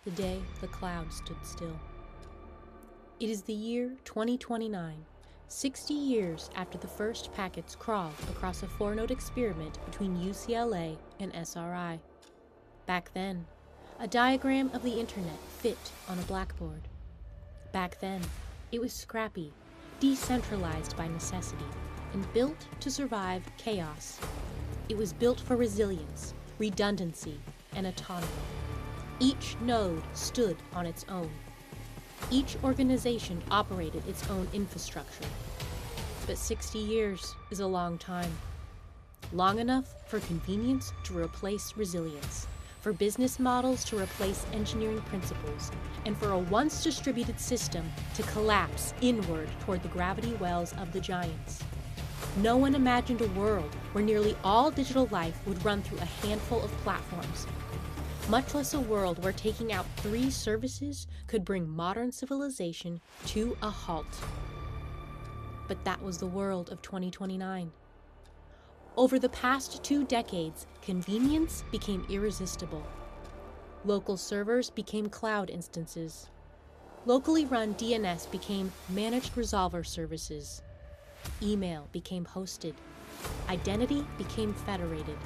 the day the cloud stood still. It is the year 2029, 60 years after the first packets crawled across a 4-node experiment between UCLA and SRI. Back then, a diagram of the internet fit on a blackboard. Back then, it was scrappy, decentralized by necessity, and built to survive chaos. It was built for resilience, redundancy, and autonomy. Each node stood on its own. Each organization operated its own infrastructure. But 60 years is a long time. Long enough for convenience to replace resilience, for business models to replace engineering principles, and for a once distributed system to collapse inward toward the gravity wells of the giants. No one imagined a world where nearly all digital life would run through a handful of platforms, much less a world where taking out 3 services could bring modern civilization to a halt. But that was the world of 2029. Over the past 2 decades, convenience became irresistible. Local servers became cloud instances. Locally run DNS became managed resolver services. Email became hosted. Identity became federated.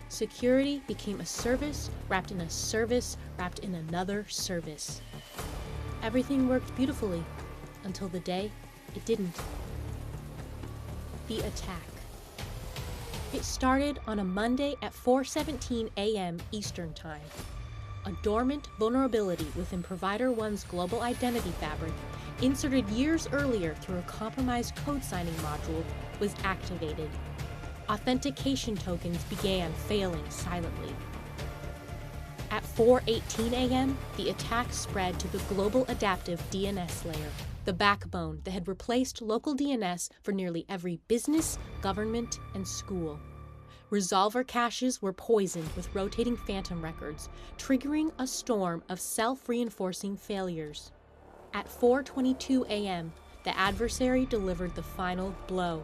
Security became a service wrapped in a service wrapped in another service. Everything worked beautifully until the day it didn't. The attack. It started on a Monday at 4:17 a.m. Eastern Time. A dormant vulnerability within Provider One's global identity fabric, inserted years earlier through a compromised code signing module, was activated. Authentication tokens began failing silently. At 4:18 a.m., the attack spread to the global adaptive DNS layer, the backbone that had replaced local DNS for nearly every business, government, and school. Resolver caches were poisoned with rotating phantom records, triggering a storm of self-reinforcing failures. At 4:22 a.m., the adversary delivered the final blow.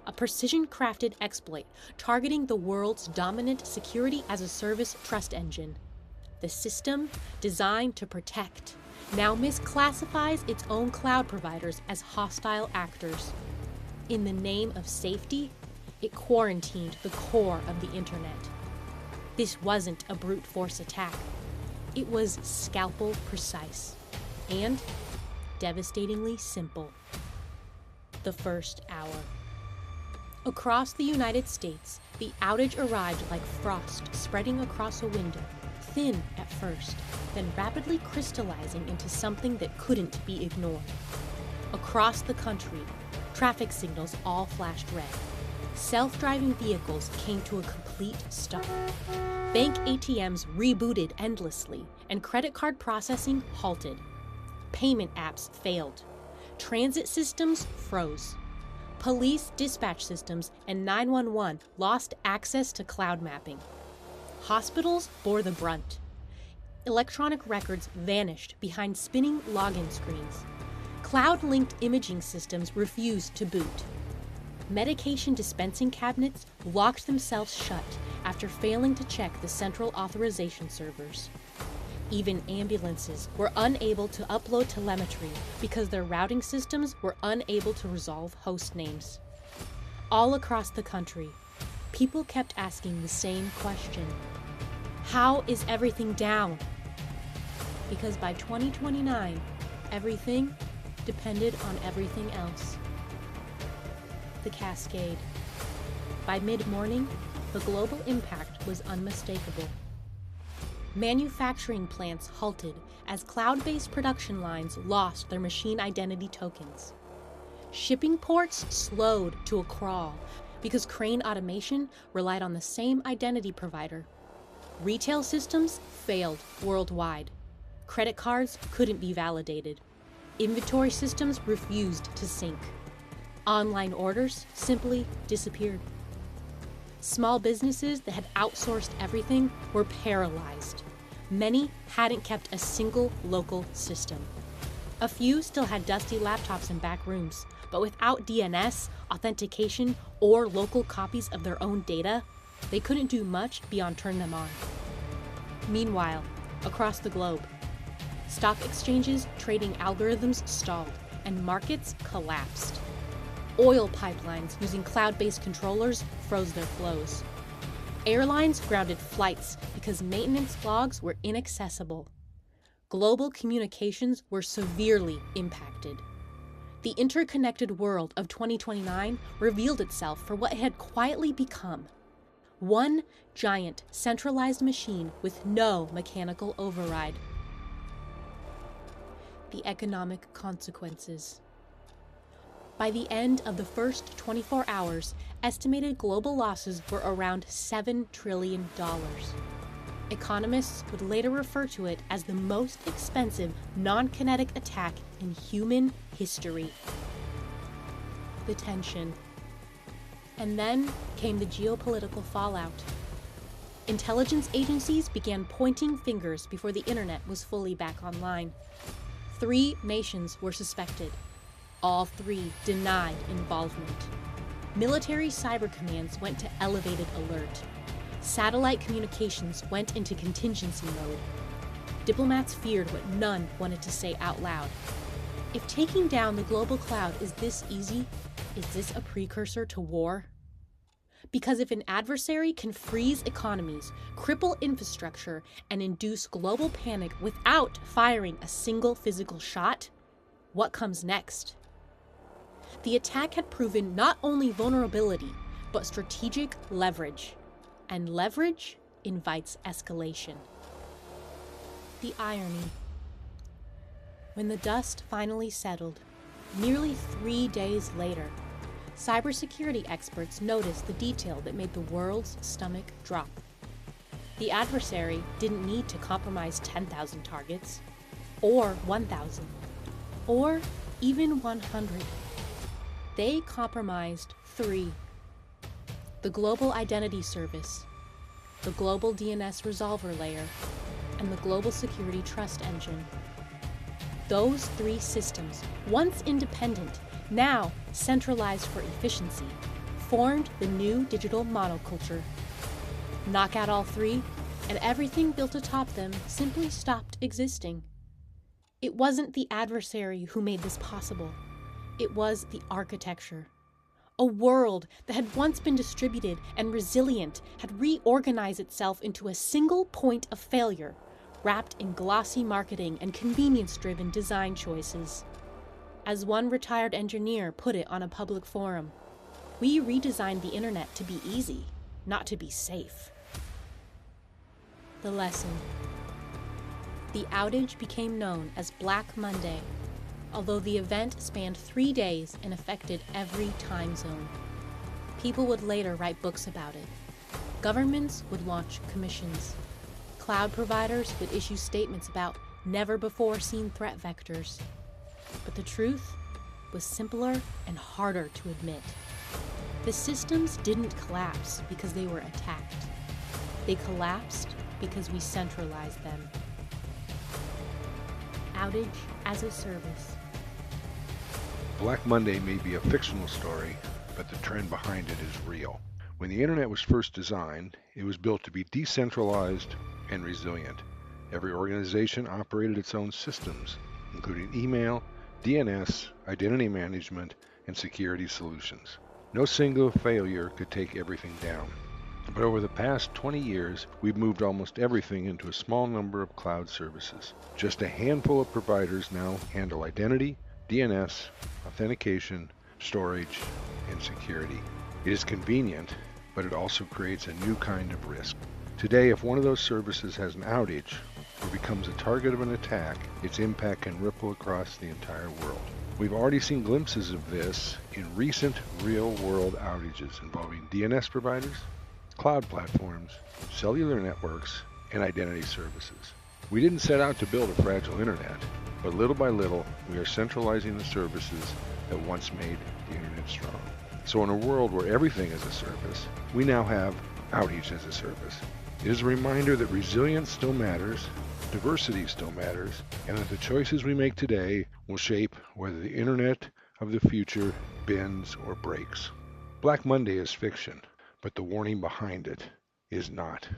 A precision-crafted exploit targeting the world's dominant security-as-a-service trust engine. The system, designed to protect, now misclassifies its own cloud providers as hostile actors. In the name of safety, it quarantined the core of the internet. This wasn't a brute force attack. It was scalpel precise and devastatingly simple. The first hour. Across the United States, the outage arrived like frost spreading across a window, thin at first, then rapidly crystallizing into something that couldn't be ignored. Across the country, traffic signals all flashed red. Self-driving vehicles came to a complete stop. Bank ATMs rebooted endlessly, and credit card processing halted. Payment apps failed. Transit systems froze. Police dispatch systems and 911 lost access to cloud mapping. Hospitals bore the brunt. Electronic records vanished behind spinning login screens. Cloud-linked imaging systems refused to boot. Medication dispensing cabinets locked themselves shut after failing to check the central authorization servers. Even ambulances were unable to upload telemetry because their routing systems were unable to resolve host names. All across the country, people kept asking the same question: how is everything down? Because by 2029, everything depended on everything else. The cascade. By mid-morning, the global impact was unmistakable. Manufacturing plants halted as cloud-based production lines lost their machine identity tokens. Shipping ports slowed to a crawl because crane automation relied on the same identity provider. Retail systems failed worldwide. Credit cards couldn't be validated. Inventory systems refused to sync. Online orders simply disappeared. Small businesses that had outsourced everything were paralyzed. Many hadn't kept a single local system. A few still had dusty laptops in back rooms, but without DNS, authentication, or local copies of their own data, they couldn't do much beyond turn them on. Meanwhile, across the globe, Stock exchanges trading algorithms stalled, and markets collapsed. Oil pipelines using cloud-based controllers froze their flows. Airlines grounded flights because maintenance logs were inaccessible. Global communications were severely impacted. The interconnected world of 2029 revealed itself for what it had quietly become: one giant, centralized machine with no mechanical override. The economic consequences. By the end of the first 24 hours, estimated global losses were around $7 trillion. Economists would later refer to it as the most expensive non-kinetic attack in human history. The tension. And then came the geopolitical fallout. Intelligence agencies began pointing fingers before the internet was fully back online. 3 nations were suspected. All 3 denied involvement. Military cyber commands went to elevated alert. Satellite communications went into contingency mode. Diplomats feared what none wanted to say out loud. If taking down the global cloud is this easy, is this a precursor to war? Because if an adversary can freeze economies, cripple infrastructure, and induce global panic without firing a single physical shot, what comes next? The attack had proven not only vulnerability, but strategic leverage. And leverage invites escalation. The irony. When the dust finally settled, nearly 3 days later, cybersecurity experts noticed the detail that made the world's stomach drop. The adversary didn't need to compromise 10,000 targets, or 1,000, or even 100. They compromised 3. The Global Identity Service, the Global DNS Resolver Layer, and the Global Security Trust Engine. Those 3 systems, once independent, now centralized for efficiency, formed the new digital monoculture. Knock out all 3, and everything built atop them simply stopped existing. It wasn't the adversary who made this possible. It was the architecture. A world that had once been distributed and resilient had reorganized itself into a single point of failure, wrapped in glossy marketing and convenience-driven design choices. As one retired engineer put it on a public forum, "We redesigned the internet to be easy, not to be safe." The lesson. The outage became known as Black Monday, although the event spanned 3 days and affected every time zone. People would later write books about it. Governments would launch commissions. Cloud providers would issue statements about never-before-seen threat vectors. But the truth was simpler and harder to admit. The systems didn't collapse because they were attacked. They collapsed because we centralized them. Outage as a service. Black Monday may be a fictional story, but the trend behind it is real. When the internet was first designed, it was built to be decentralized and resilient. Every organization operated its own systems, including email, DNS, identity management, and security solutions. No single failure could take everything down. But over the past 20 years, we've moved almost everything into a small number of cloud services. Just a handful of providers now handle identity, DNS, authentication, storage, and security. It is convenient, but it also creates a new kind of risk. Today, if one of those services has an outage or becomes a target of an attack, its impact can ripple across the entire world. We've already seen glimpses of this in recent real-world outages involving DNS providers, cloud platforms, cellular networks, and identity services. We didn't set out to build a fragile internet, but little by little, we are centralizing the services that once made the internet strong. So in a world where everything is a service, we now have outage as a service. It is a reminder that resilience still matters, diversity still matters, and that the choices we make today will shape whether the internet of the future bends or breaks. Black Monday is fiction, but the warning behind it is not.